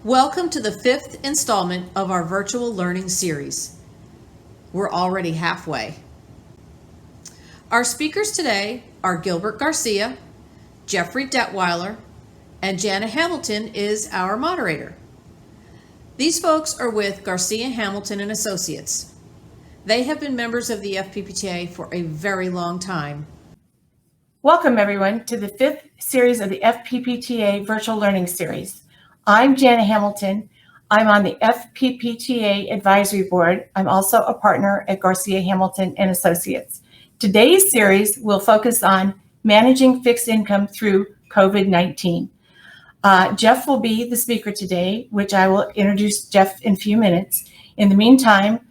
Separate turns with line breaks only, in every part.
Welcome to the fifth installment of our virtual learning series. We're already halfway. Our speakers today are Gilbert Garcia, Jeffrey Detwiler, and Jana Hamilton is our moderator. These folks are with Garcia Hamilton Associates. They have been members of the FPPTA for a very long time.
Welcome, everyone, to the fifth series of the FPPTA Virtual Learning Series. I'm Jana Hamilton. I'm on the FPPTA Advisory Board. I'm also a partner at Garcia Hamilton Associates. Today's series will focus on managing fixed income through COVID-19. Jeff will be the speaker today, which I will introduce Jeff in a few minutes. In the meantime,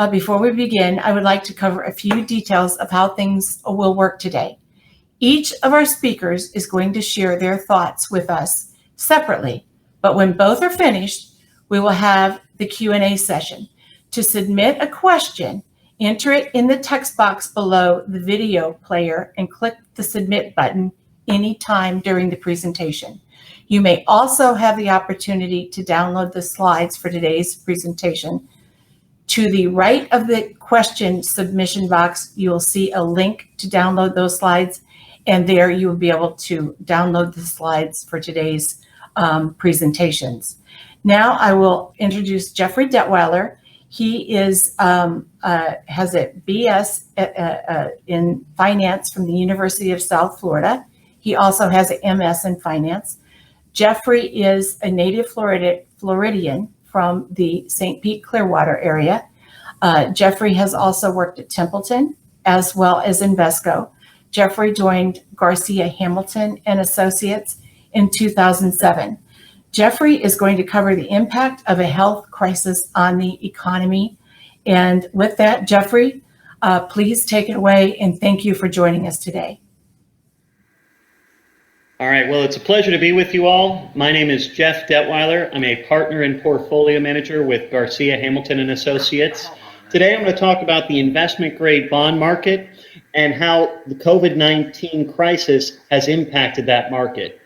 before we begin, I would like to cover a few details of how things will work today. Each of our speakers is going to share their thoughts with us separately, but when both are finished, we will have the Q&A session. To submit a question, enter it in the text box below the video player and click the submit button anytime during the presentation. You may also have the opportunity to download the slides for today's presentation. To the right of the question submission box, you will see a link to download those slides, and there you will be able to download the slides for today's presentations. Now I will introduce Jeffrey Detwiler. He has a BS in finance from the University of South Florida. He also has an MS in finance. Jeffrey is a native Floridian from the St. Pete Clearwater area. Jeffrey has also worked at Templeton as well as Invesco. Jeffrey joined Garcia Hamilton Associates in 2007. Jeffrey is going to cover the impact of a health crisis on the economy. And with that, Jeffrey, please take it away, and thank you for joining us today.
All right, well, it's a pleasure to be with you all. My name is Jeff Detwiler. I'm a partner and portfolio manager with Garcia Hamilton Associates. Today I'm going to talk about the investment grade bond market and how the COVID-19 crisis has impacted that market.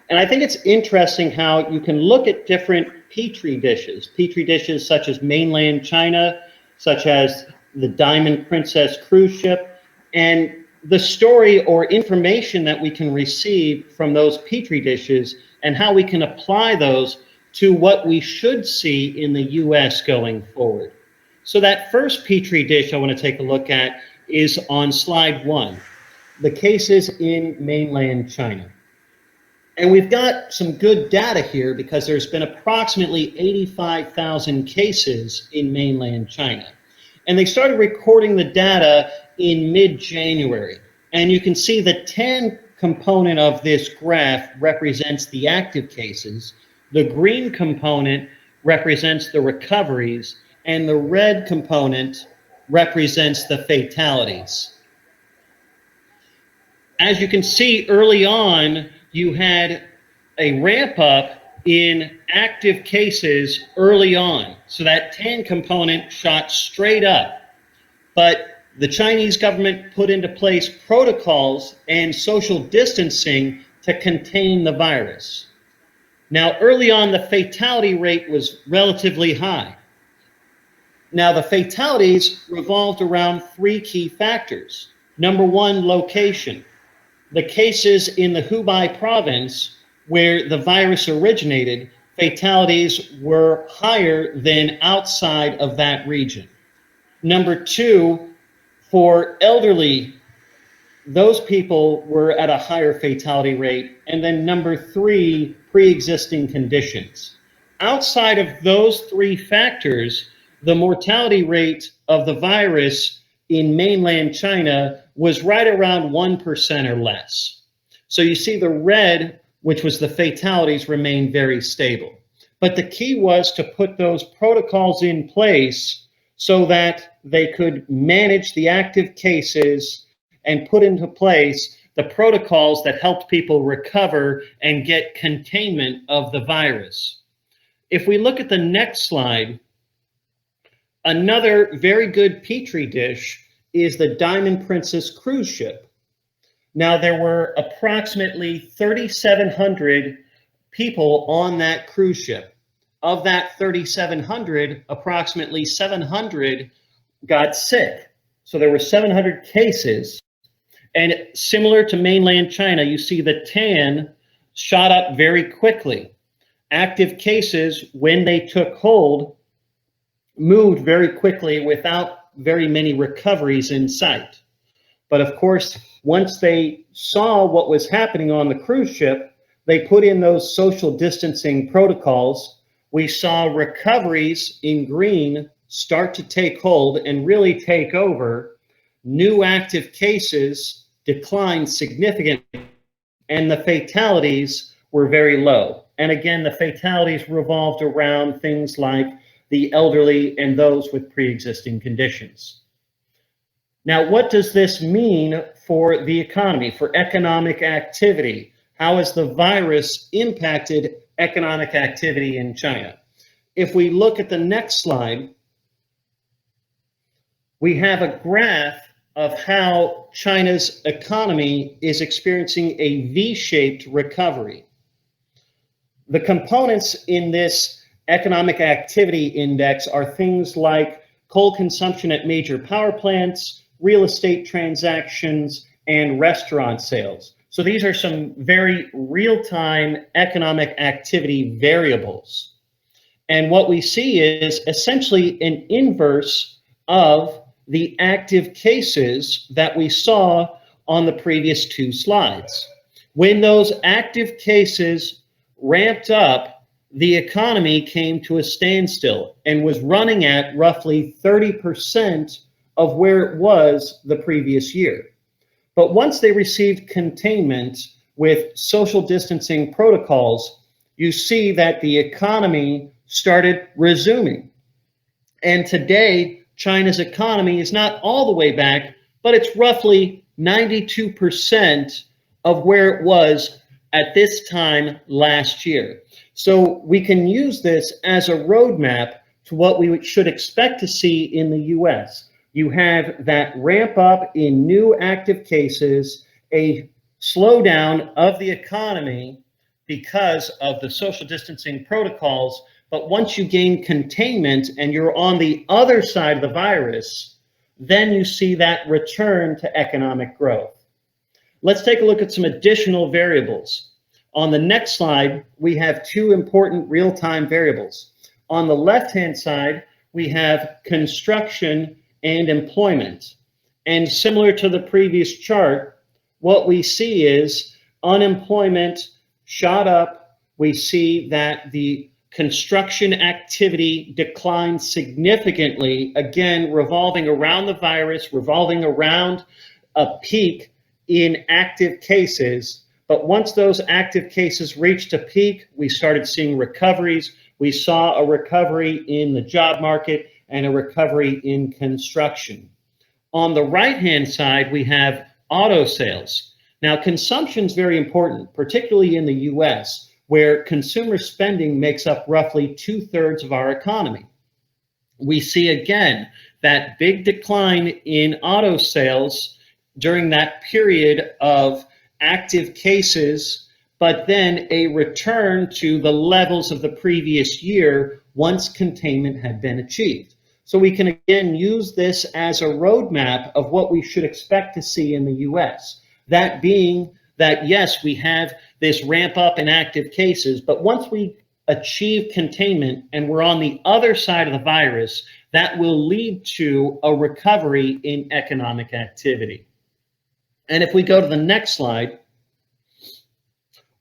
And I think it's interesting how you can look at different petri dishes such as mainland China, such as the Diamond Princess cruise ship, and the story or information that we can receive from those petri dishes and how we can apply those to what we should see in the US going forward. So that first petri dish I want to take a look at is on slide 1, the cases in mainland China. And we've got some good data here because there's been approximately 85,000 cases in mainland China. And they started recording the data in mid-January. And you can see the tan component of this graph represents the active cases. The green component represents the recoveries, and the red component represents the fatalities. As you can see early on, you had a ramp up in active cases early on. So that tan component shot straight up. But the Chinese government put into place protocols and social distancing to contain the virus. Now, early on, the fatality rate was relatively high. Now, the fatalities revolved around 3 key factors. Number 1, location. The cases in the Hubei province, where the virus originated, fatalities were higher than outside of that region. Number 2, for elderly, those people were at a higher fatality rate. And then number 3, pre-existing conditions. Outside of those 3 factors, the mortality rate of the virus in mainland China was right around 1% or less. So you see the red, which was the fatalities, remained very stable. But the key was to put those protocols in place so that they could manage the active cases and put into place the protocols that helped people recover and get containment of the virus. If we look at the next slide, another very good petri dish is the Diamond Princess cruise ship. Now, there were approximately 3,700 people on that cruise ship. of that 3,700, approximately 700 got sick. So there were 700 cases. And similar to mainland China, you see the tan shot up very quickly. Active cases, when they took hold, moved very quickly without very many recoveries in sight. But of course, once they saw what was happening on the cruise ship, they put in those social distancing protocols. We saw recoveries in green start to take hold and really take over. New active cases declined significantly, and the fatalities were very low. And again, the fatalities revolved around things like the elderly and those with pre-existing conditions. Now, what does this mean for the economy, for economic activity? How has the virus impacted economic activity in China? If we look at the next slide, we have a graph of how China's economy is experiencing a V-shaped recovery. The components in this economic activity index are things like coal consumption at major power plants, real estate transactions, and restaurant sales. So these are some very real-time economic activity variables. And what we see is essentially an inverse of the active cases that we saw on the previous two slides. When those active cases ramped up, the economy came to a standstill and was running at roughly 30% of where it was the previous year. But once they received containment with social distancing protocols, you see that the economy started resuming. And today, China's economy is not all the way back, but it's roughly 92% of where it was at this time last year. So we can use this as a roadmap to what we should expect to see in the US. You have that ramp up in new active cases, a slowdown of the economy because of the social distancing protocols. But once you gain containment and you're on the other side of the virus, then you see that return to economic growth. Let's take a look at some additional variables. On the next slide, we have two important real-time variables. On the left-hand side, we have construction and employment. And similar to the previous chart, what we see is unemployment shot up. We see that the construction activity declined significantly, again, revolving around the virus, revolving around a peak in active cases. But once those active cases reached a peak, we started seeing recoveries. We saw a recovery in the job market and a recovery in construction. On the right-hand side, we have auto sales. Now, consumption is very important, particularly in the US, where consumer spending makes up roughly 2/3 of our economy. We see again that big decline in auto sales during that period of active cases, but then a return to the levels of the previous year once containment had been achieved. So we can again use this as a roadmap of what we should expect to see in the US. That being that, yes, we have this ramp up in active cases, but once we achieve containment and we're on the other side of the virus, that will lead to a recovery in economic activity. And if we go to the next slide,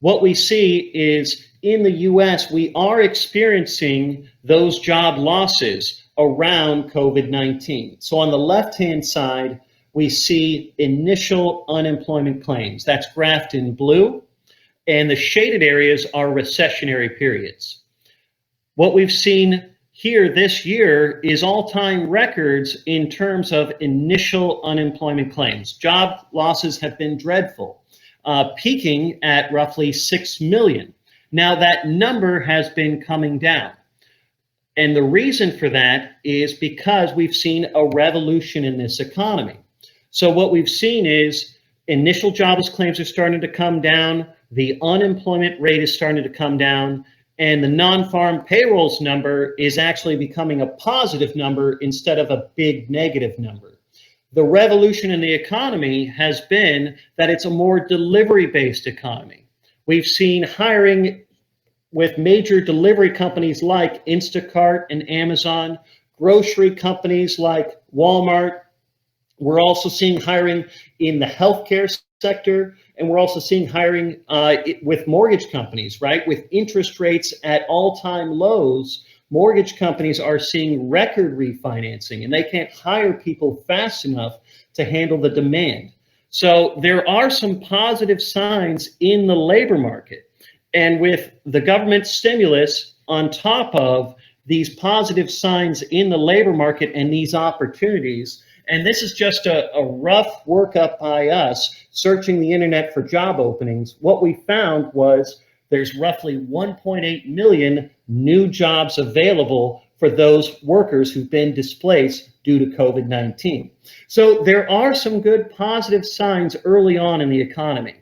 what we see is in the US, we are experiencing those job losses around COVID-19. So on the left-hand side, we see initial unemployment claims. That's graphed in blue, and the shaded areas are recessionary periods. What we've seen here this year is all-time records in terms of initial unemployment claims. Job losses have been dreadful, peaking at roughly 6 million. Now that number has been coming down. And the reason for that is because we've seen a revolution in this economy. So what we've seen is initial jobless claims are starting to come down. The unemployment rate is starting to come down. and the non-farm payrolls number is actually becoming a positive number instead of a big negative number. The revolution in the economy has been that it's a more delivery-based economy. We've seen hiring with major delivery companies like Instacart and Amazon, grocery companies like Walmart. We're also seeing hiring in the healthcare sector, and we're also seeing hiring with mortgage companies, right? With interest rates at all-time lows, mortgage companies are seeing record refinancing, and they can't hire people fast enough to handle the demand. So there are some positive signs in the labor market. And with the government stimulus on top of these positive signs in the labor market and these opportunities, and this is just a rough workup by us searching the internet for job openings, what we found was there's roughly 1.8 million new jobs available for those workers who've been displaced due to COVID-19. So there are some good positive signs early on in the economy.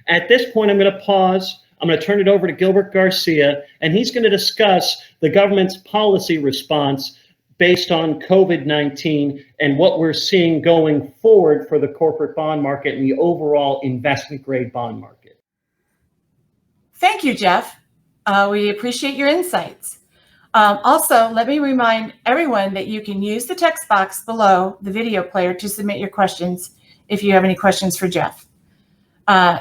At this point, I'm going to pause. I'm going to turn it over to Gilbert Garcia, and he's going to discuss the government's policy response based on COVID-19 and what we're seeing going forward for the corporate bond market and the overall investment grade bond market.
Thank you, Jeff. We appreciate your insights. Also, let me remind everyone that you can use the text box below the video player to submit your questions if you have any questions for Jeff.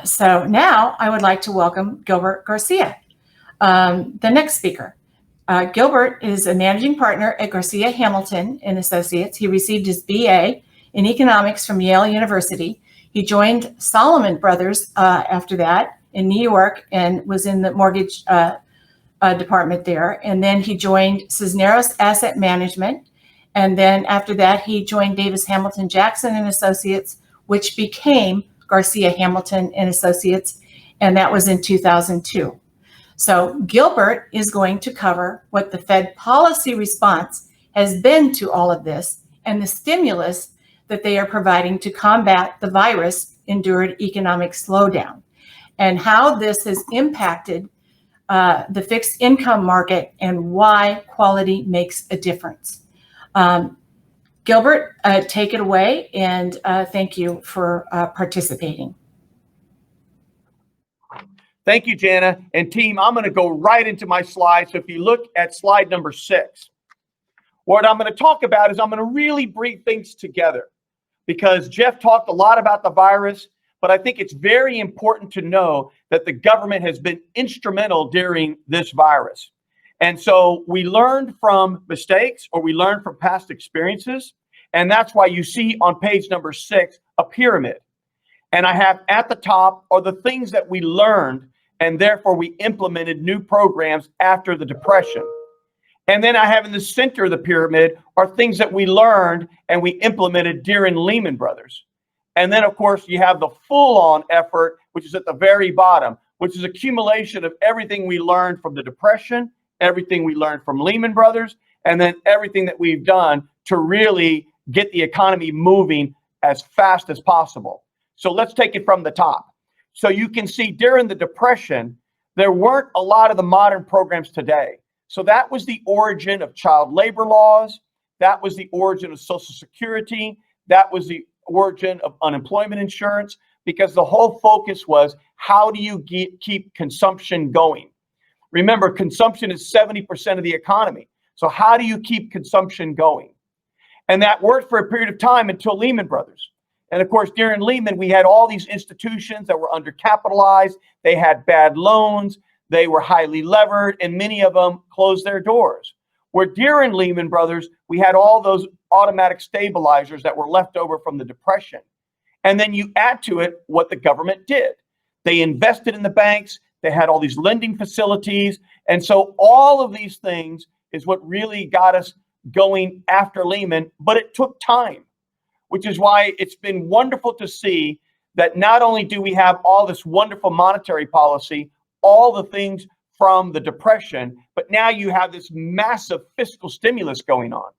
So now I would like to welcome Gilbert Garcia, the next speaker. Gilbert is a managing partner at Garcia Hamilton Associates. He received his BA in economics from Yale University. He joined Salomon Brothers after that in New York and was in the mortgage department there. And then he joined Cisneros Asset Management. And then after that, he joined Davis Hamilton Jackson and Associates, which became Garcia Hamilton and Associates. And that was in 2002. So Gilbert is going to cover what the Fed policy response has been to all of this and the stimulus that they are providing to combat the virus-endured economic slowdown and how this has impacted the fixed income market and why quality makes a difference. Gilbert, take it away, and thank you for participating.
Thank you, Jana. And team, I'm going to go right into my slides. So if you look at slide number 6, what I'm going to talk about is I'm going to really bring things together because Jeff talked a lot about the virus, but I think it's very important to know that the government has been instrumental during this virus. And so we learned from mistakes or we learned from past experiences. And that's why you see on page number 6, a pyramid. And I have at the top are the things that we learned, and therefore we implemented new programs after the Depression. And then I have in the center of the pyramid are things that we learned and we implemented during Lehman Brothers. And then, of course, you have the full-on effort, which is at the very bottom, which is accumulation of everything we learned from the Depression, everything we learned from Lehman Brothers, and then everything that we've done to really get the economy moving as fast as possible. So let's take it from the top. So you can see during the Depression, there weren't a lot of the modern programs today. So that was the origin of child labor laws. That was the origin of Social Security. That was the origin of unemployment insurance, because the whole focus was how do you keep consumption going? Remember, consumption is 70% of the economy. So how do you keep consumption going? And that worked for a period of time until Lehman Brothers. And of course, during Lehman, we had all these institutions that were undercapitalized. They had bad loans. They were highly levered, and many of them closed their doors. Where during Lehman Brothers, we had all those automatic stabilizers that were left over from the Depression. And then you add to it what the government did. They invested in the banks. They had all these lending facilities. And so all of these things is what really got us going after Lehman, but it took time, which is why it's been wonderful to see that not only do we have all this wonderful monetary policy, all the things from the Depression, but now you have this massive fiscal stimulus going on.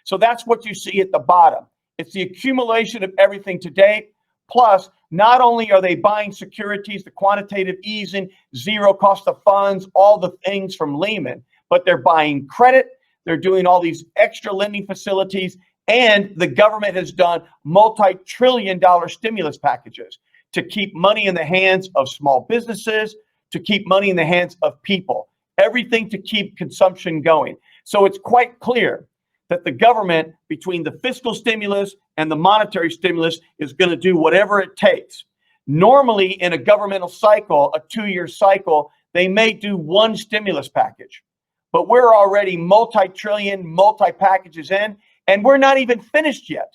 So that's what you see at the bottom. It's the accumulation of everything to date, Plus, not only are they buying securities, the quantitative easing, zero cost of funds, all the things from Lehman, but they're buying credit. They're doing all these extra lending facilities. And the government has done multi-trillion-dollar stimulus packages to keep money in the hands of small businesses, to keep money in the hands of people, everything to keep consumption going. So it's quite clear that the government, between the fiscal stimulus and the monetary stimulus, is going to do whatever it takes. Normally, in a governmental cycle, a 2-year cycle, they may do one stimulus package. But we're already multi-trillion, multi-packages in, and we're not even finished yet.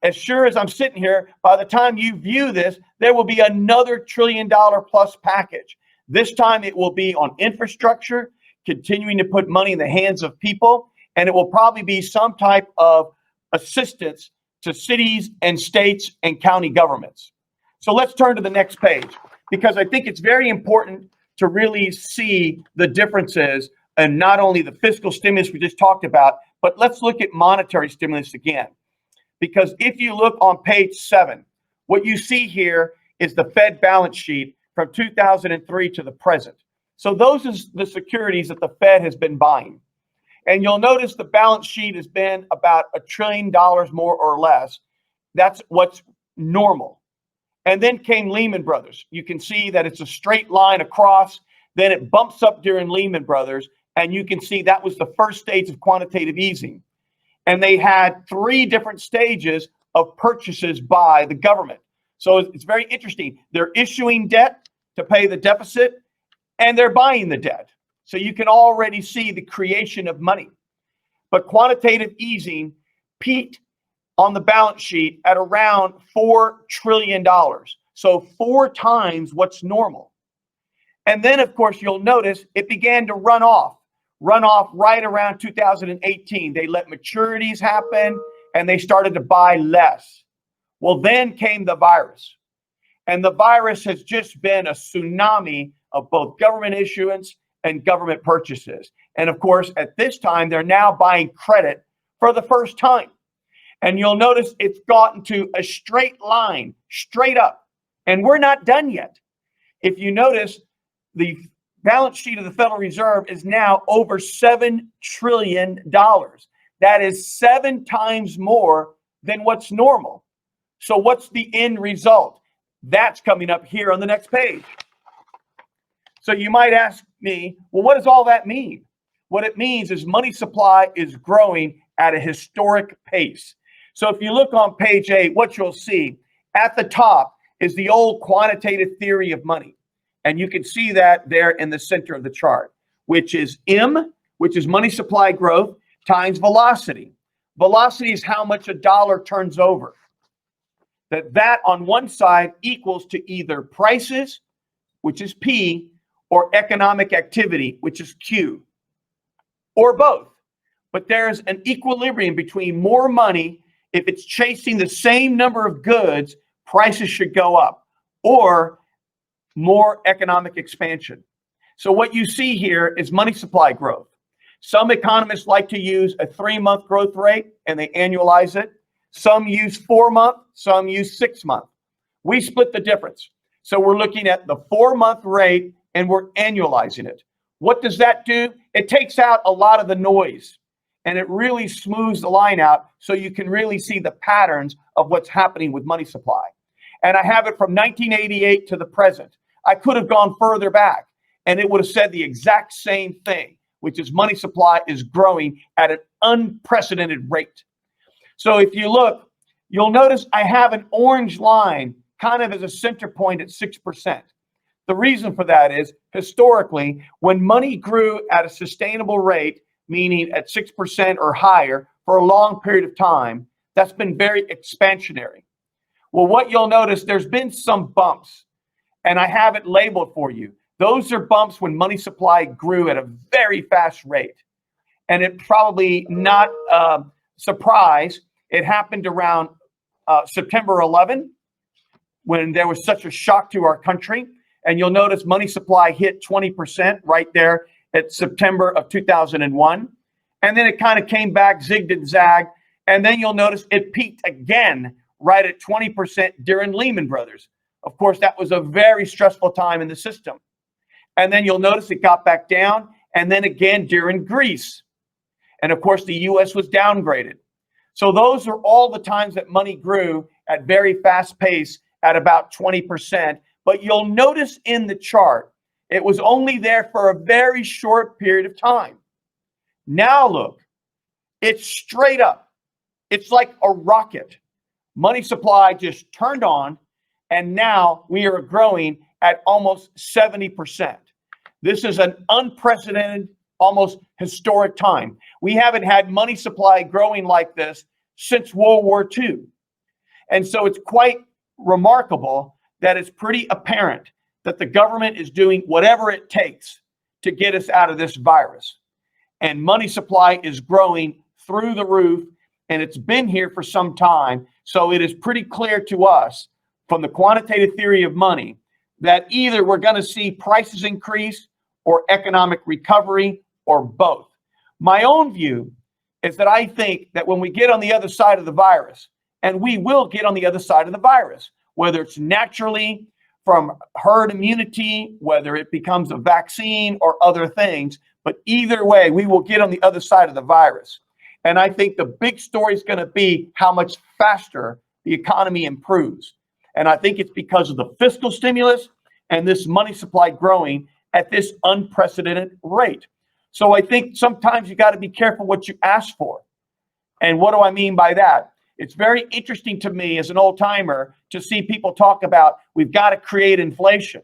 As sure as I'm sitting here, by the time you view this, there will be another $1 trillion plus package. This time it will be on infrastructure, continuing to put money in the hands of people, and it will probably be some type of assistance to cities and states and county governments. So let's turn to the next page, because I think it's very important to really see the differences, and not only the fiscal stimulus we just talked about, but let's look at monetary stimulus again. Because if you look on page 7, what you see here is the Fed balance sheet from 2003 to the present. So those are the securities that the Fed has been buying. And you'll notice the balance sheet has been about $1 trillion more or less. That's what's normal. And then came Lehman Brothers. You can see that it's a straight line across. Then it bumps up during Lehman Brothers. And you can see that was the first stage of quantitative easing. And they had 3 different stages of purchases by the government. So it's very interesting. They're issuing debt to pay the deficit, and they're buying the debt. So you can already see the creation of money. But quantitative easing peaked on the balance sheet at around $4 trillion. So 4 times what's normal. And then, of course, you'll notice it began to run off right around 2018. They let maturities happen and they started to buy less. Well, then came the virus. And the virus has just been a tsunami of both government issuance and government purchases. And of course, at this time, they're now buying credit for the first time. And you'll notice it's gotten to a straight line, straight up. And we're not done yet. If you notice, the balance sheet of the Federal Reserve is now over $7 trillion. That is 7 times more than what's normal. So what's the end result? That's coming up here on the next page. So you might ask me, well, what does all that mean? What it means is money supply is growing at a historic pace. So if you look on page 8, what you'll see at the top is the old quantitative theory of money. And you can see that there in the center of the chart, which is M, which is money supply growth, times velocity. Velocity is how much a dollar turns over. That on one side equals to either prices, which is P, or economic activity, which is Q, or both. But there's an equilibrium between more money. If it's chasing the same number of goods, prices should go up, or more economic expansion. So what you see here is money supply growth. Some economists like to use a 3-month growth rate and they annualize it. Some use 4-month, some use 6-month. We split the difference. So we're looking at the 4-month rate and we're annualizing it. What does that do? It takes out a lot of the noise and it really smooths the line out so you can really see the patterns of what's happening with money supply. And I have it from 1988 to the present. I could have gone further back and it would have said the exact same thing, which is money supply is growing at an unprecedented rate. So if you look, you'll notice I have an orange line kind of as a center point at 6%. The reason for that is historically, when money grew at a sustainable rate, meaning at 6% or higher for a long period of time, that's been very expansionary. Well, what you'll notice, there's been some bumps, and I have it labeled for you. Those are bumps when money supply grew at a very fast rate. And it probably not surprise. It happened around September 11, when there was such a shock to our country. And you'll notice money supply hit 20% right there at September of 2001. And then it kind of came back, zigged and zagged. And then you'll notice it peaked again right at 20% during Lehman Brothers. Of course, that was a very stressful time in the system. And then you'll notice it got back down, and then again during Greece. And of course, the US was downgraded. So those are all the times that money grew at very fast pace at about 20%. But you'll notice in the chart, it was only there for a very short period of time. Now look, it's straight up. It's like a rocket. Money supply just turned on, and now we are growing at almost 70%. This is an unprecedented, almost historic time. We haven't had money supply growing like this since World War II. And so it's quite remarkable that it's pretty apparent that the government is doing whatever it takes to get us out of this virus. And money supply is growing through the roof, and it's been here for some time. So it is pretty clear to us from the quantitative theory of money that either we're going to see prices increase or economic recovery or both. My own view is that I think that when we get on the other side of the virus, and we will get on the other side of the virus, whether it's naturally from herd immunity, whether it becomes a vaccine or other things, but either way, we will get on the other side of the virus. And I think the big story is going to be how much faster the economy improves. And I think it's because of the fiscal stimulus and this money supply growing at this unprecedented rate. So I think sometimes you got to be careful what you ask for. And what do I mean by that? It's very interesting to me as an old timer to see people talk about we've got to create inflation,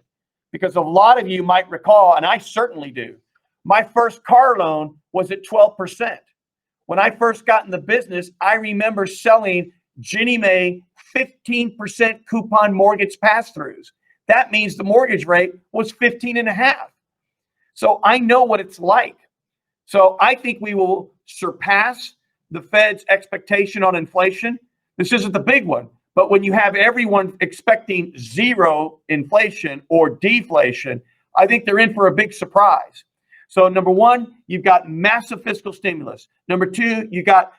because a lot of you might recall, and I certainly do, my first car loan was at 12%. When I first got in the business, I remember selling Ginnie Mae 15% coupon mortgage pass-throughs. That means the mortgage rate was 15.5. So I know what it's like. So I think we will surpass the Fed's expectation on inflation. This isn't the big one, but when you have everyone expecting zero inflation or deflation, I think they're in for a big surprise. So number one, you've got massive fiscal stimulus. Number two, you got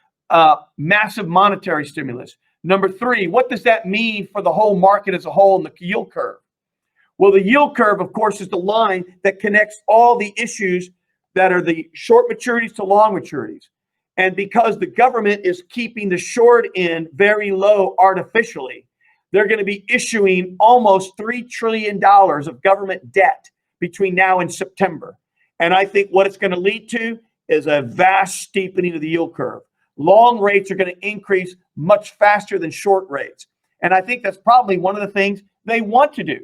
massive monetary stimulus. Number three, what does that mean for the whole market as a whole in the yield curve? Well, the yield curve, of course, is the line that connects all the issues that are the short maturities to long maturities. And because the government is keeping the short end very low artificially, they're going to be issuing almost $3 trillion of government debt between now and September. And I think what it's going to lead to is a vast steepening of the yield curve. Long rates are going to increase much faster than short rates. And I think that's probably one of the things they want to do.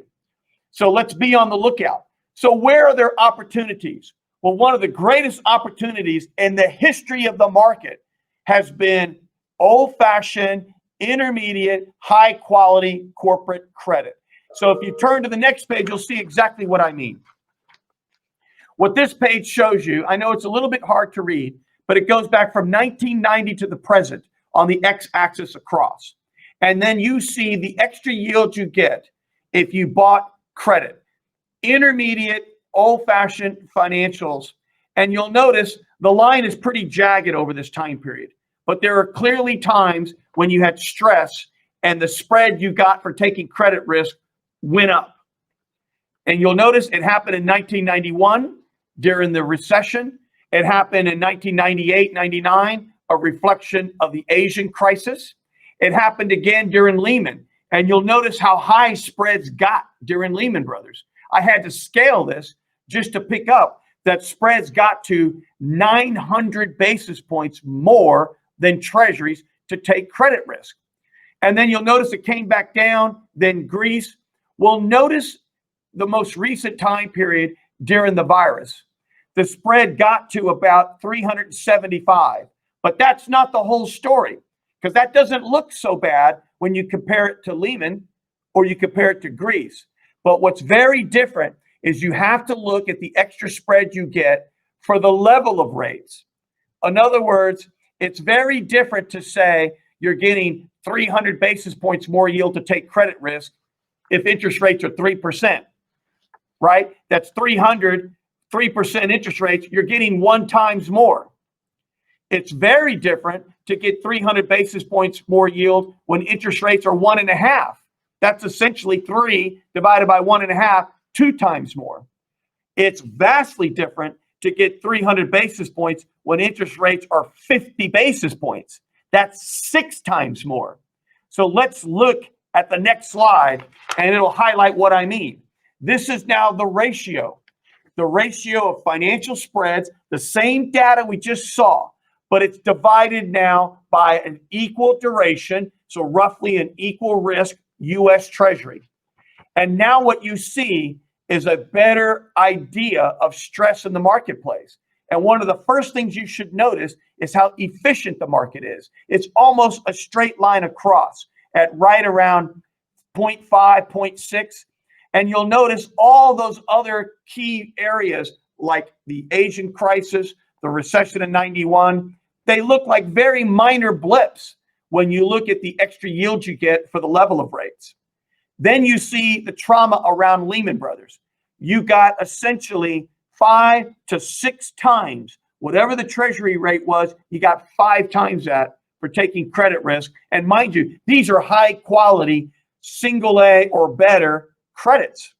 So let's be on the lookout. So where are there opportunities? Well, one of the greatest opportunities in the history of the market has been old-fashioned, intermediate, high-quality corporate credit. So if you turn to the next page, you'll see exactly what I mean. What this page shows you, I know it's a little bit hard to read, but it goes back from 1990 to the present on the x-axis across. And then you see the extra yield you get if you bought credit. Intermediate, old-fashioned financials. And you'll notice the line is pretty jagged over this time period. But there are clearly times when you had stress and the spread you got for taking credit risk went up. And you'll notice it happened in 1991 during the recession. It happened in 1998, 99, a reflection of the Asian crisis. It happened again during Lehman. And you'll notice how high spreads got during Lehman Brothers. I had to scale this just to pick up that spreads got to 900 basis points more than treasuries to take credit risk. And then you'll notice it came back down, then Greece. Well, notice the most recent time period during the virus. The spread got to about 375. But that's not the whole story, because that doesn't look so bad when you compare it to Lehman or you compare it to Greece. But what's very different is you have to look at the extra spread you get for the level of rates. In other words, it's very different to say you're getting 300 basis points more yield to take credit risk if interest rates are 3%, right? That's 3% interest rates, you're getting 1 times more. It's very different to get 300 basis points more yield when interest rates are 1.5. That's essentially 3 divided by 1.5, 2 times more. It's vastly different to get 300 basis points when interest rates are 50 basis points. That's 6 times more. So let's look at the next slide, and it'll highlight what I mean. This is now the ratio of financial spreads, the same data we just saw, but it's divided now by an equal duration, so roughly an equal risk U.S. Treasury. And now what you see is a better idea of stress in the marketplace. And one of the first things you should notice is how efficient the market is. It's almost a straight line across at right around 0.5, 0.6. And you'll notice all those other key areas like the Asian crisis, the recession in 91, they look like very minor blips when you look at the extra yield you get for the level of rates. Then you see the trauma around Lehman Brothers. You got essentially 5 to 6 times whatever the treasury rate was, you got 5 times that for taking credit risk. And mind you, these are high quality, single A or better credits.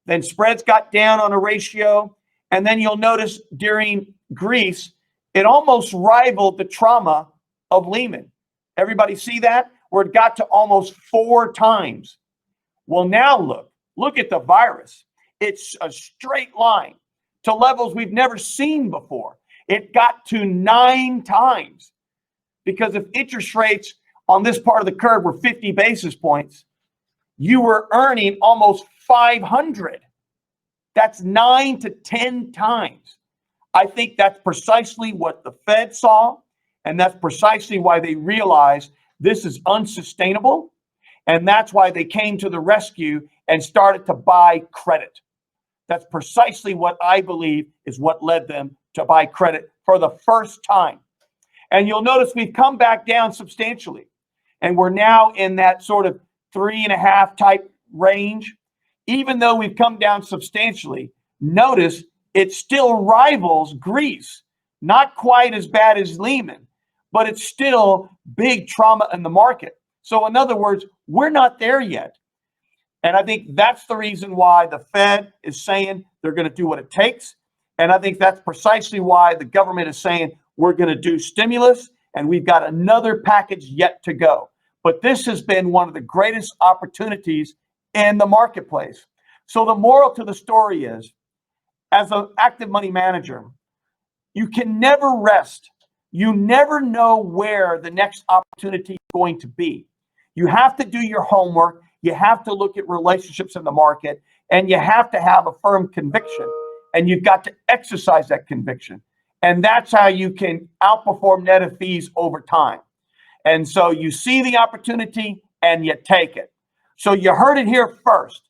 Then spreads got down on a ratio. And then you'll notice during Greece, it almost rivaled the trauma of Lehman. Everybody see that? Where it got to almost 4 times. Well, now look at the virus. It's a straight line to levels we've never seen before. It got to 9 times because if interest rates on this part of the curve were 50 basis points, you were earning almost 500. That's 9 to 10 times. I think that's precisely what the Fed saw, and that's precisely why they realized this is unsustainable, and that's why they came to the rescue and started to buy credit. That's precisely what I believe is what led them to buy credit for the first time. And you'll notice we've come back down substantially, and we're now in that sort of 3.5 type range. Even though we've come down substantially, notice it still rivals Greece. Not quite as bad as Lehman, but it's still big trauma in the market. So in other words, we're not there yet. And I think that's the reason why the Fed is saying they're going to do what it takes. And I think that's precisely why the government is saying we're going to do stimulus, and we've got another package yet to go. But this has been one of the greatest opportunities in the marketplace. So the moral to the story is, as an active money manager, you can never rest. You never know where the next opportunity is going to be. You have to do your homework. You have to look at relationships in the market, and you have to have a firm conviction, and you've got to exercise that conviction. And that's how you can outperform net of fees over time. And so you see the opportunity and you take it. So you heard it here first.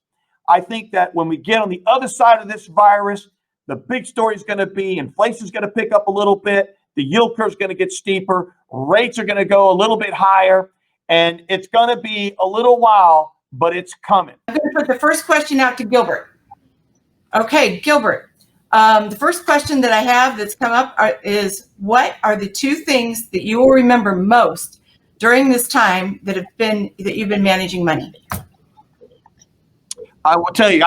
I think that when we get on the other side of this virus, the big story is going to be inflation is going to pick up a little bit. The yield curve is going to get steeper. Rates are going to go a little bit higher. And it's going to be a little while, but it's coming.
I'm going to put the first question out to Gilbert. Okay, Gilbert. The first question that I have that's come up is, what are the 2 things that you will remember most during this time that you've been managing money?
I will tell you,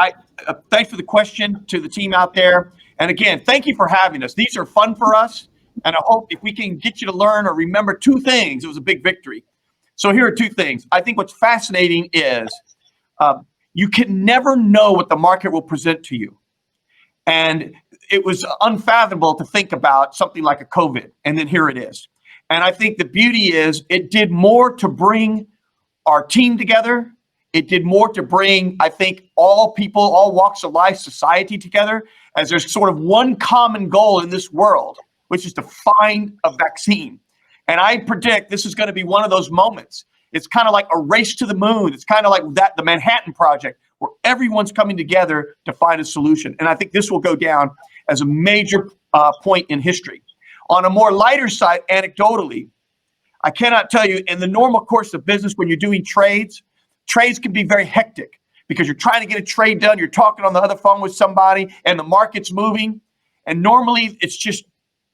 thanks for the question to the team out there. And again, thank you for having us. These are fun for us. And I hope if we can get you to learn or remember 2 things, it was a big victory. So here are 2 things. I think what's fascinating is you can never know what the market will present to you. And it was unfathomable to think about something like a COVID, and then here it is. And I think the beauty is it did more to bring our team together. It did more to bring, I think, all people, all walks of life, society together, as there's sort of one common goal in this world, which is to find a vaccine. And I predict this is going to be one of those moments. It's kind of like a race to the moon. It's kind of like the Manhattan Project, where everyone's coming together to find a solution. And I think this will go down as a major point in history. On a more lighter side, anecdotally, I cannot tell you, in the normal course of business, when you're doing trades can be very hectic because you're trying to get a trade done. You're talking on the other phone with somebody and the market's moving. And normally it's just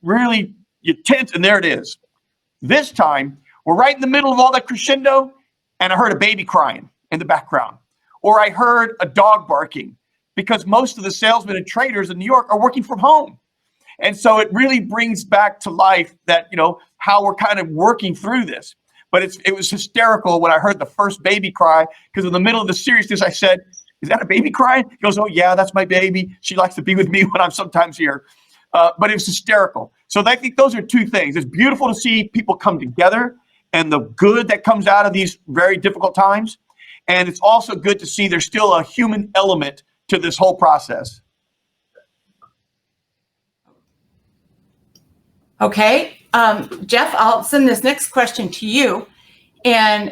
really, you tense, and there it is. This time, we're right in the middle of all that crescendo, and I heard a baby crying in the background, or I heard a dog barking, because most of the salesmen and traders in New York are working from home. And so it really brings back to life that, how we're kind of working through this. But it was hysterical when I heard the first baby cry, because in the middle of the seriousness, I said, "Is that a baby crying?" He goes, "Oh yeah, that's my baby. She likes to be with me when I'm sometimes here." But it was hysterical. So I think those are two things. It's beautiful to see people come together and the good that comes out of these very difficult times. And it's also good to see there's still a human element to this whole process.
Okay, Jeff, I'll send this next question to you. And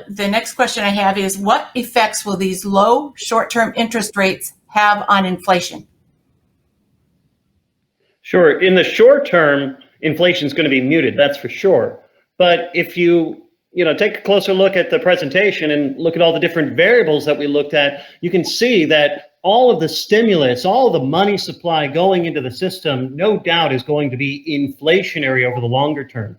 the next question I have is, what effects will these low short-term interest rates have on inflation?
Sure. In the short term, inflation is going to be muted, that's for sure. But if you take a closer look at the presentation and look at all the different variables that we looked at, you can see that all of the stimulus, all of the money supply going into the system, no doubt is going to be inflationary over the longer term.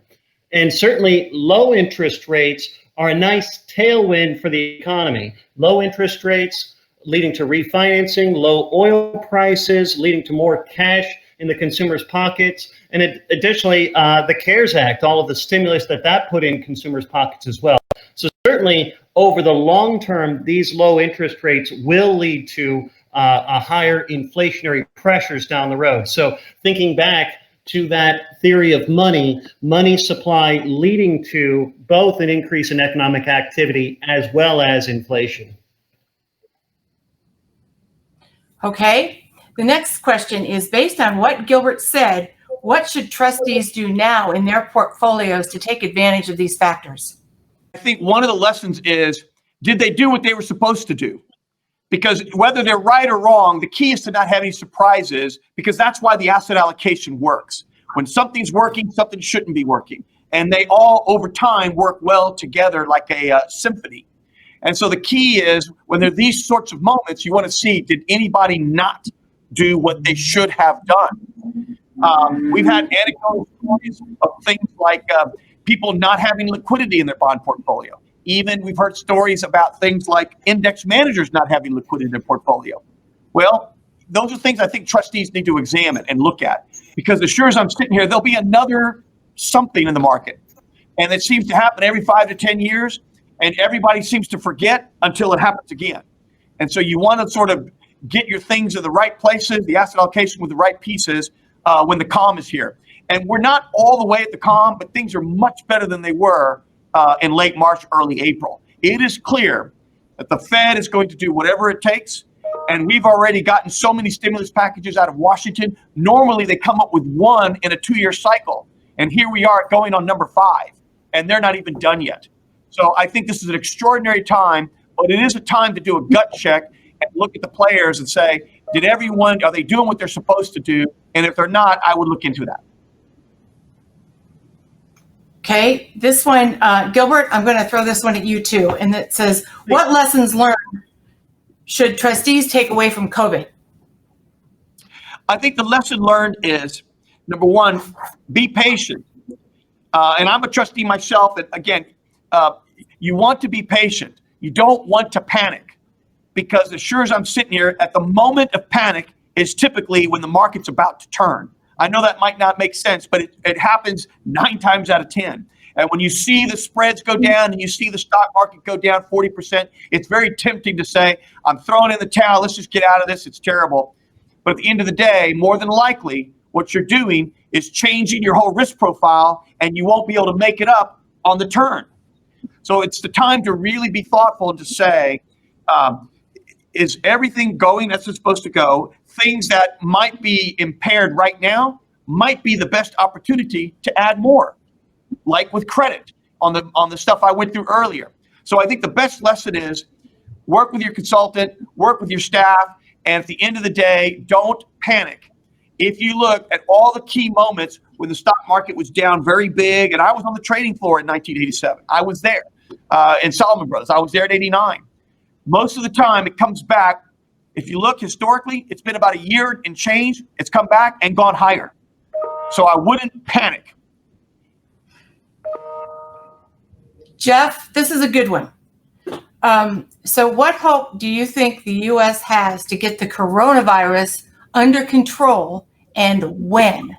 And certainly low interest rates are a nice tailwind for the economy. Low interest rates leading to refinancing, low oil prices leading to more cash in the consumers' pockets, and additionally, the CARES Act, all of the stimulus that put in consumers' pockets as well. So certainly, over the long term, these low interest rates will lead to a higher inflationary pressures down the road. So thinking back to that theory of money supply leading to both an increase in economic activity as well as inflation.
Okay. The next question is, based on what Gilbert said, what should trustees do now in their portfolios to take advantage of these factors?
I think one of the lessons is, did they do what they were supposed to do? Because whether they're right or wrong, the key is to not have any surprises, because that's why the asset allocation works. When something's working, something shouldn't be working. And they all, over time, work well together like a symphony. And so the key is, when there are these sorts of moments, you want to see, did anybody not do what they should have done? We've had anecdotal stories of things like people not having liquidity in their bond portfolio. Even we've heard stories about things like index managers not having liquidity in their portfolio. Well, those are things I think trustees need to examine and look at, because as sure as I'm sitting here, there'll be another something in the market. And it seems to happen every 5 to 10 years, and everybody seems to forget until it happens again. And so you want to sort of get your things in the right places, the asset allocation with the right pieces when the calm is here. And we're not all the way at the calm, but things are much better than they were in late March, early April. It is clear that the Fed is going to do whatever it takes. And we've already gotten so many stimulus packages out of Washington. Normally, they come up with one in a 2-year cycle. And here we are going on number 5, and they're not even done yet. So I think this is an extraordinary time, but it is a time to do a gut check and look at the players and say, are they doing what they're supposed to do? And if they're not, I would look into that.
Okay, this one, Gilbert, I'm going to throw this one at you too. And it says, what lessons learned should trustees take away from COVID?
I think the lesson learned is, number one, be patient. And I'm a trustee myself. And again, you want to be patient. You don't want to panic. Because as sure as I'm sitting here, at the moment of panic is typically when the market's about to turn. I know that might not make sense, but it happens 9 times out of 10. And when you see the spreads go down and you see the stock market go down 40%, it's very tempting to say, I'm throwing in the towel, let's just get out of this, it's terrible. But at the end of the day, more than likely, what you're doing is changing your whole risk profile, and you won't be able to make it up on the turn. So it's the time to really be thoughtful and to say, is everything going as it's supposed to go? Things that might be impaired right now might be the best opportunity to add more, like with credit on the stuff I went through earlier. So I think the best lesson is work with your consultant, work with your staff, and at the end of the day, don't panic. If you look at all the key moments when the stock market was down very big, and I was on the trading floor in 1987, I was there in Salomon Brothers, I was there in 89. Most of the time, it comes back. If you look historically, it's been about a year and change. It's come back and gone higher. So I wouldn't panic.
Jeff, this is a good one. So what hope do you think the U.S. has to get the coronavirus under control, and when?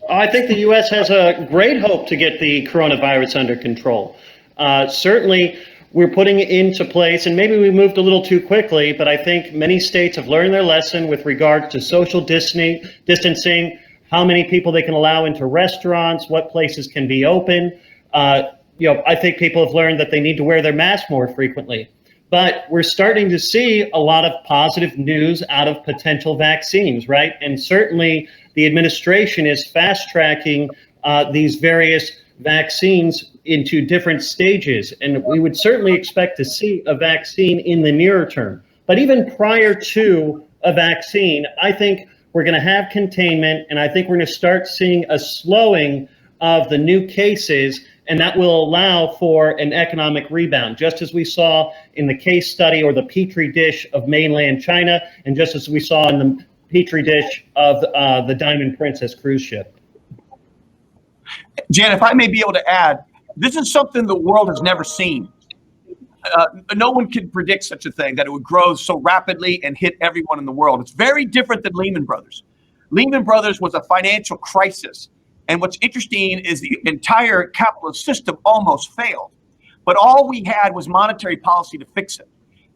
I think the U.S. has a great hope to get the coronavirus under control. Certainly, we're putting it into place, and maybe we moved a little too quickly, but I think many states have learned their lesson with regard to social distancing, how many people they can allow into restaurants, what places can be open. I think people have learned that they need to wear their mask more frequently. But we're starting to see a lot of positive news out of potential vaccines, right? And certainly the administration is fast tracking these various vaccines into different stages. And we would certainly expect to see a vaccine in the nearer term. But even prior to a vaccine, I think we're going to have containment, and I think we're going to start seeing a slowing of the new cases, and that will allow for an economic rebound, just as we saw in the case study or the petri dish of mainland China, and just as we saw in the petri dish of the Diamond Princess cruise ship.
Jan, if I may be able to add, this is something the world has never seen. No one could predict such a thing, that it would grow so rapidly and hit everyone in the world. It's very different than Lehman Brothers. Lehman Brothers was a financial crisis. And what's interesting is the entire capitalist system almost failed. But all we had was monetary policy to fix it.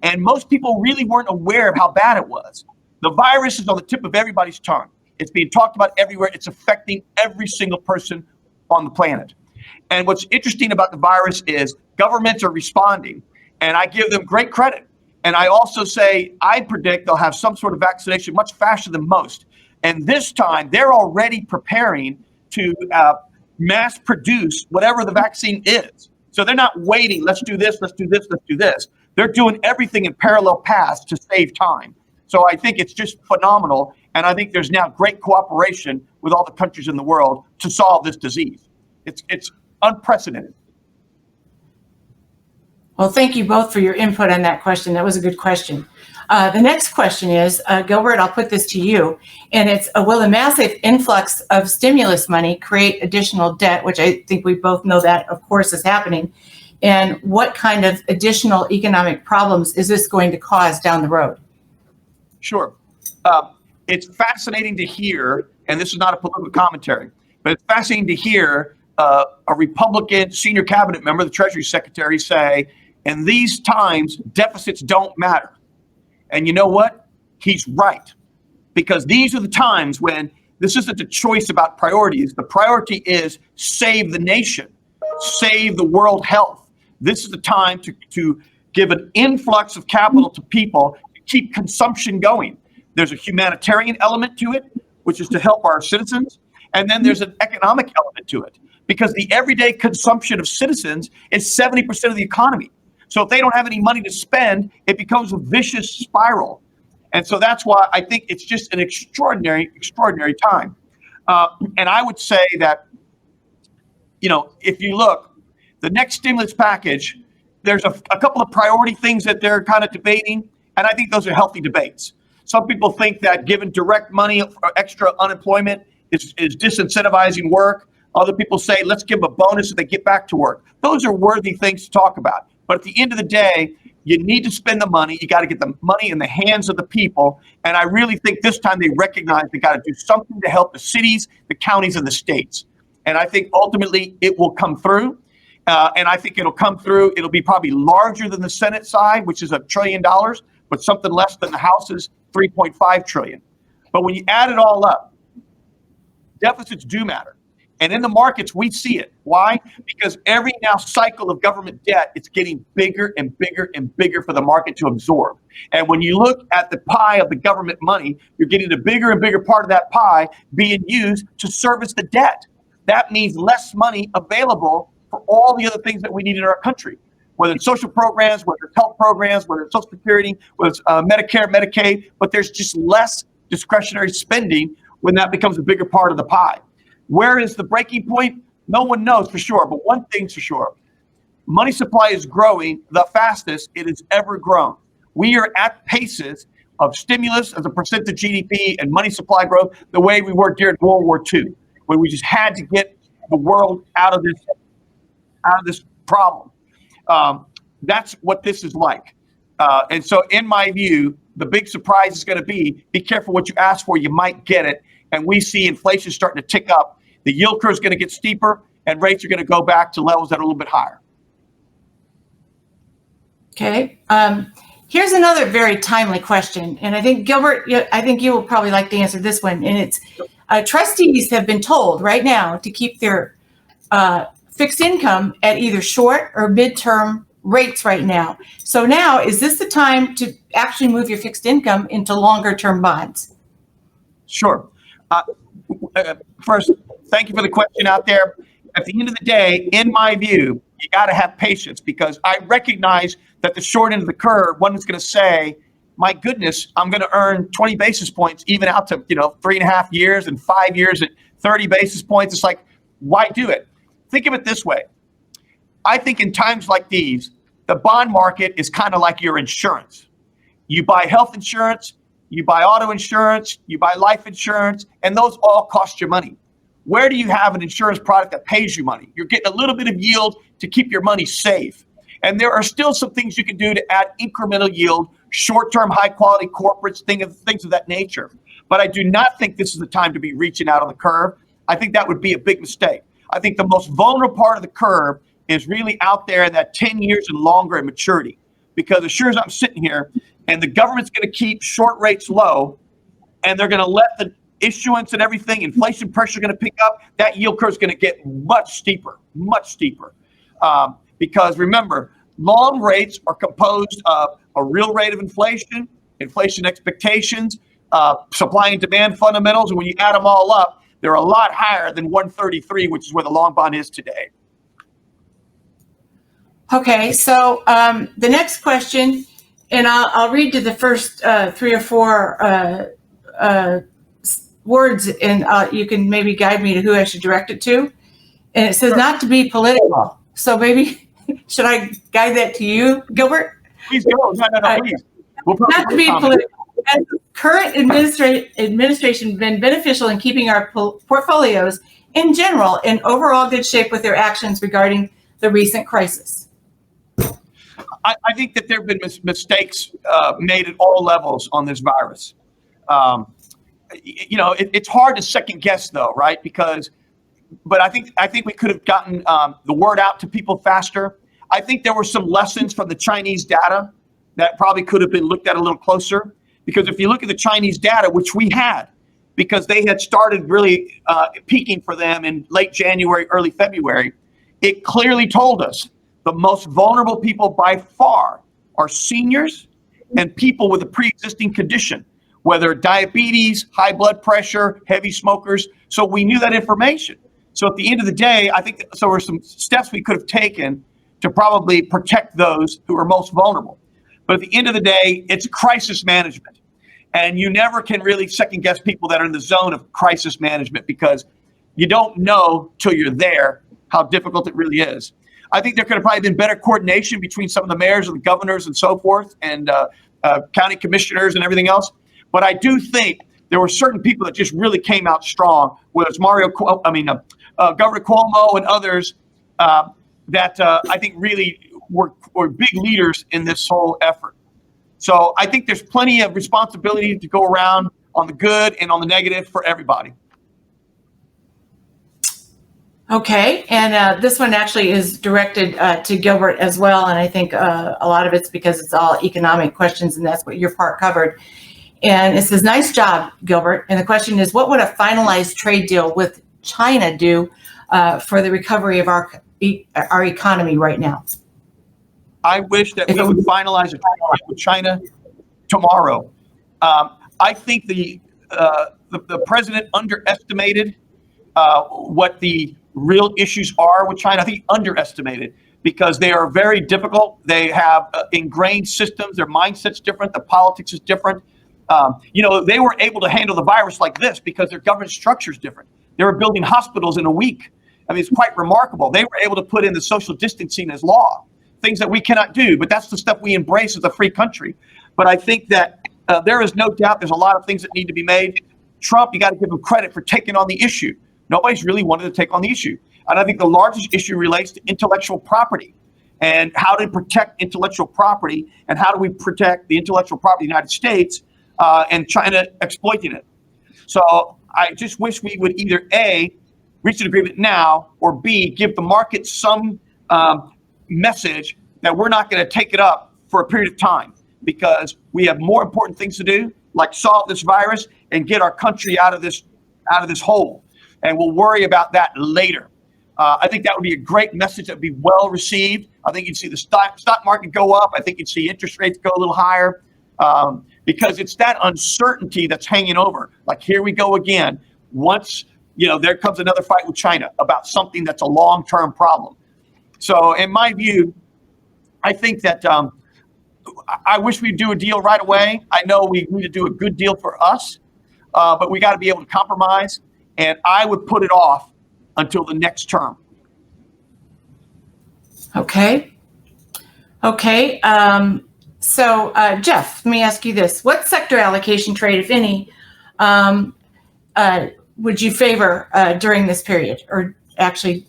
And most people really weren't aware of how bad it was. The virus is on the tip of everybody's tongue. It's being talked about everywhere. It's affecting every single person on the planet. And what's interesting about the virus is governments are responding. And I give them great credit. And I also say, I predict they'll have some sort of vaccination much faster than most. And this time, they're already preparing to mass produce whatever the vaccine is. So they're not waiting, let's do this, let's do this, let's do this. They're doing everything in parallel paths to save time. So I think it's just phenomenal. And I think there's now great cooperation with all the countries in the world to solve this disease. It's unprecedented.
Well, thank you both for your input on that question. That was a good question. The next question is, Gilbert, I'll put this to you, and it's, will a massive influx of stimulus money create additional debt, which I think we both know that, of course, is happening, and what kind of additional economic problems is this going to cause down the road?
Sure. It's fascinating to hear, and this is not a political commentary, but it's fascinating to hear a Republican senior cabinet member, the Treasury Secretary, say, in these times, deficits don't matter. And you know what? He's right. Because these are the times when this isn't a choice about priorities. The priority is save the nation, save the world health. This is the time to give an influx of capital to people to keep consumption going. There's a humanitarian element to it, which is to help our citizens. And then there's an economic element to it, because the everyday consumption of citizens is 70% of the economy. So if they don't have any money to spend, it becomes a vicious spiral. And so that's why I think it's just an extraordinary, extraordinary time. And I would say that, if you look, the next stimulus package, there's a couple of priority things that they're kind of debating. And I think those are healthy debates. Some people think that giving direct money for extra unemployment is disincentivizing work. Other people say, let's give them a bonus if they get back to work. Those are worthy things to talk about. But at the end of the day, you need to spend the money. You got to get the money in the hands of the people. And I really think this time they recognize they got to do something to help the cities, the counties, and the states. And I think ultimately it will come through. And I think it'll come through. It'll be probably larger than the Senate side, which is $1 trillion, but something less than the House's $3.5 trillion. But when you add it all up, deficits do matter. And in the markets, we see it. Why? Because every now cycle of government debt, it's getting bigger and bigger and bigger for the market to absorb. And when you look at the pie of the government money, you're getting a bigger and bigger part of that pie being used to service the debt. That means less money available for all the other things that we need in our country, whether it's social programs, whether it's health programs, whether it's Social Security, whether it's Medicare, Medicaid, but there's just less discretionary spending when that becomes a bigger part of the pie. Where is the breaking point? No one knows for sure, but one thing's for sure. Money supply is growing the fastest it has ever grown. We are at paces of stimulus as a percent of GDP and money supply growth the way we were during World War II, when we just had to get the world out of this out of this problem. That's what this is like. And so in my view, the big surprise is going to be careful what you ask for, you might get it. And we see inflation starting to tick up. The yield curve is going to get steeper and rates are going to go back to levels that are a little bit higher.
Okay. Here's another very timely question. And I think, Gilbert, I think you will probably like to answer this one. And it's trustees have been told right now to keep their fixed income at either short or midterm rates right now. So now, is this the time to actually move your fixed income into longer term bonds?
Sure. First, thank you for the question out there. At the end of the day, in my view, you got to have patience because I recognize that the short end of the curve, one is going to say, my goodness, I'm going to earn 20 basis points even out to 3.5 years and 5 years at 30 basis points. It's like, why do it? Think of it this way. I think in times like these, the bond market is kind of like your insurance. You buy health insurance, you buy auto insurance, you buy life insurance, and those all cost you money. Where do you have an insurance product that pays you money? You're getting a little bit of yield to keep your money safe. And there are still some things you can do to add incremental yield, short-term, high-quality corporates, things of that nature. But I do not think this is the time to be reaching out on the curve. I think that would be a big mistake. I think the most vulnerable part of the curve is really out there in that 10 years and longer in maturity. Because as sure as I'm sitting here, and the government's going to keep short rates low, and they're going to let the issuance and everything, inflation pressure going to pick up, that yield curve is going to get much steeper. Because remember, long rates are composed of a real rate of inflation, inflation expectations, supply and demand fundamentals. And when you add them all up, they're a lot higher than 133, which is where the long bond is today.
Okay, so the next question, and I'll read to the first 3 or 4 words, and you can maybe guide me to who I should direct it to. And it says, not to be political. So maybe, should I guide that to you, Gilbert?
Please go. No, please.
Not to be political. Has the current administration been beneficial in keeping our portfolios in general in overall good shape with their actions regarding the recent crisis?
I think that there have been mistakes made at all levels on this virus. It's hard to second guess though, right? But I think we could have gotten the word out to people faster. I think there were some lessons from the Chinese data that probably could have been looked at a little closer. Because if you look at the Chinese data, which we had, because they had started really peaking for them in late January, early February, it clearly told us the most vulnerable people by far are seniors and people with a pre-existing condition, whether diabetes, high blood pressure, heavy smokers. So we knew that information. So at the end of the day, I think there were some steps we could have taken to probably protect those who are most vulnerable. But at the end of the day, it's crisis management. And you never can really second guess people that are in the zone of crisis management because you don't know till you're there how difficult it really is. I think there could have probably been better coordination between some of the mayors and the governors and so forth and county commissioners and everything else. But I do think there were certain people that just really came out strong, whether it's Governor Cuomo and others that I think really were big leaders in this whole effort. So I think there's plenty of responsibility to go around on the good and on the negative for everybody.
Okay, and this one actually is directed to Gilbert as well, and I think a lot of it's because it's all economic questions, and that's what your part covered. And it says, nice job, Gilbert. And the question is, what would a finalized trade deal with China do for the recovery of our economy right now?
I wish that we would finalize a trade with China tomorrow. I think the president underestimated what the real issues are with China. I think he underestimated because they are very difficult. They have ingrained systems. Their mindset's different. The politics is different. They were able to handle the virus like this because their government structure is different. They were building hospitals in a week. I mean, it's quite remarkable. They were able to put in the social distancing as law, things that we cannot do. But that's the stuff we embrace as a free country. But I think that there is no doubt there's a lot of things that need to be made. Trump, you got to give him credit for taking on the issue. Nobody's really wanted to take on the issue. And I think the largest issue relates to intellectual property and how to protect intellectual property and how do we protect the intellectual property of the United States and China exploiting it. So I just wish we would either A, reach an agreement now, or B, give the market some message that we're not going to take it up for a period of time because we have more important things to do, like solve this virus and get our country out of this hole. And we'll worry about that later. I think that would be a great message that would be well received. I think you'd see the stock market go up. I think you'd see interest rates go a little higher because it's that uncertainty that's hanging over. Like, here we go again. Once, there comes another fight with China about something that's a long-term problem. So in my view, I think that I wish we'd do a deal right away. I know we need to do a good deal for us, but we got to be able to compromise. And I would put it off until the next term.
Okay. So Jeff, let me ask you this. What sector allocation trade, if any, would you favor during this period, or actually?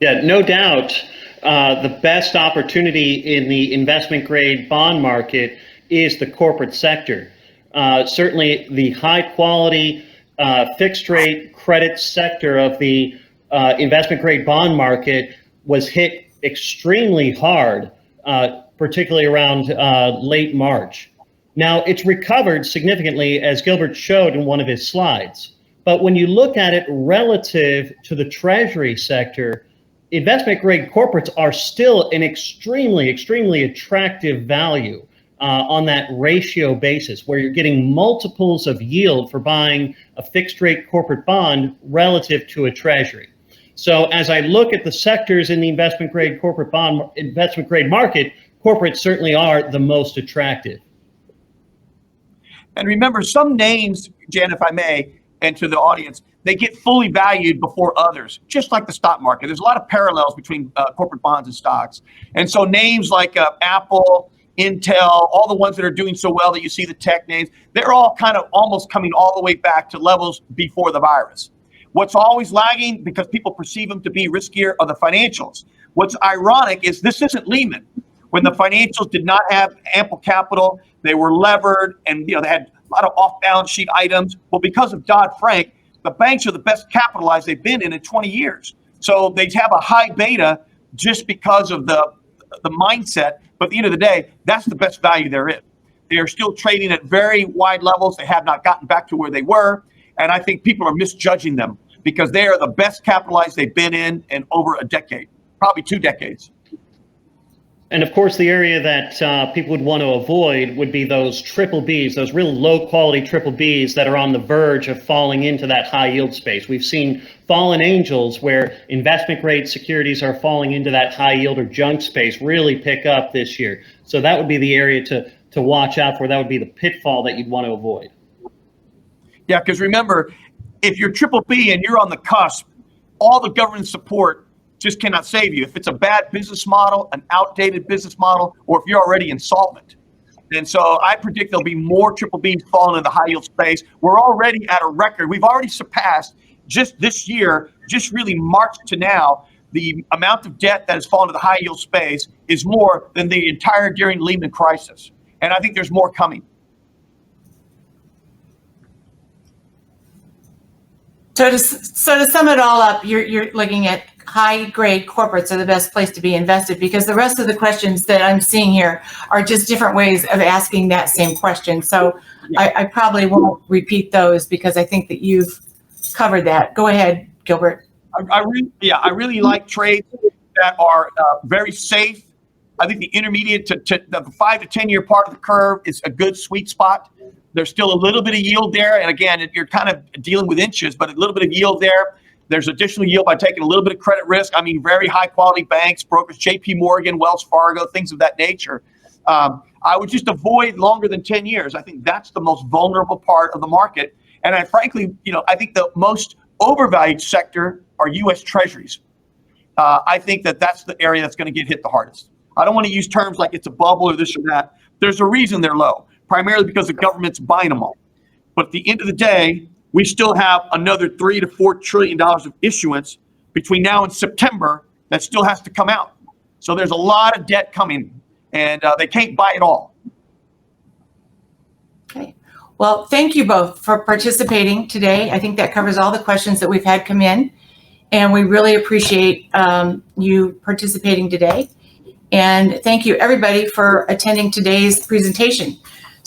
Yeah, no doubt. The best opportunity in the investment grade bond market is the corporate sector. Certainly the high quality fixed rate credit sector of the investment grade bond market was hit extremely hard, particularly around late March. Now, it's recovered significantly, as Gilbert showed in one of his slides. But when you look at it relative to the Treasury sector, investment grade corporates are still an extremely, extremely attractive value on that ratio basis, where you're getting multiples of yield for buying a fixed rate corporate bond relative to a Treasury. So as I look at the sectors in the investment grade market, corporates certainly are the most attractive.
And remember, some names, Jan, if I may, and to the audience, they get fully valued before others, just like the stock market. There's a lot of parallels between corporate bonds and stocks. And so names like Apple, Intel, all the ones that are doing so well that you see the tech names, they're all kind of almost coming all the way back to levels before the virus. What's always lagging, because people perceive them to be riskier, are the financials. What's ironic is this isn't Lehman. When the financials did not have ample capital, they were levered, and they had a lot of off-balance sheet items. Well, because of Dodd-Frank, the banks are the best capitalized they've been in 20 years. So they have a high beta just because of the mindset. But at the end of the day, that's the best value there is. They are still trading at very wide levels. They have not gotten back to where they were. And I think people are misjudging them because they are the best capitalized they've been in over a decade, probably 2 decades.
And of course, the area that people would want to avoid would be those triple Bs, those real low quality triple Bs that are on the verge of falling into that high yield space. We've seen fallen angels where investment grade securities are falling into that high yield or junk space really pick up this year. So that would be the area to watch out for. That would be the pitfall that you'd want to avoid.
Yeah, because remember, if you're triple B and you're on the cusp, all the government support just cannot save you. If it's a bad business model, an outdated business model, or if you're already insolvent. And so I predict there'll be more triple Bs falling in the high yield space. We're already at a record. We've already surpassed just this year, just really March to now, the amount of debt that has fallen to the high yield space is more than the entire during Lehman crisis. And I think there's more coming.
So to sum it all up, you're looking at high grade corporates are the best place to be invested, because the rest of the questions that I'm seeing here are just different ways of asking that same question. So I probably won't repeat those because I think that you've covered that. Go ahead, Gilbert.
I really like trades that are very safe. I think the intermediate to the 5 to 10 year part of the curve is a good sweet spot. There's still a little bit of yield there. And again, you're kind of dealing with inches, but a little bit of yield there. There's additional yield by taking a little bit of credit risk. I mean, very high quality banks, brokers, JP Morgan, Wells Fargo, things of that nature. I would just avoid longer than 10 years. I think that's the most vulnerable part of the market. And I frankly, I think the most overvalued sector are U.S. Treasuries. I think that's the area that's going to get hit the hardest. I don't want to use terms like it's a bubble or this or that. There's a reason they're low, primarily because the government's buying them all. But at the end of the day, we still have another $3 to $4 trillion of issuance between now and September that still has to come out. So there's a lot of debt coming, and they can't buy it all.
Okay. Well, thank you both for participating today. I think that covers all the questions that we've had come in, and we really appreciate you participating today. And thank you, everybody, for attending today's presentation.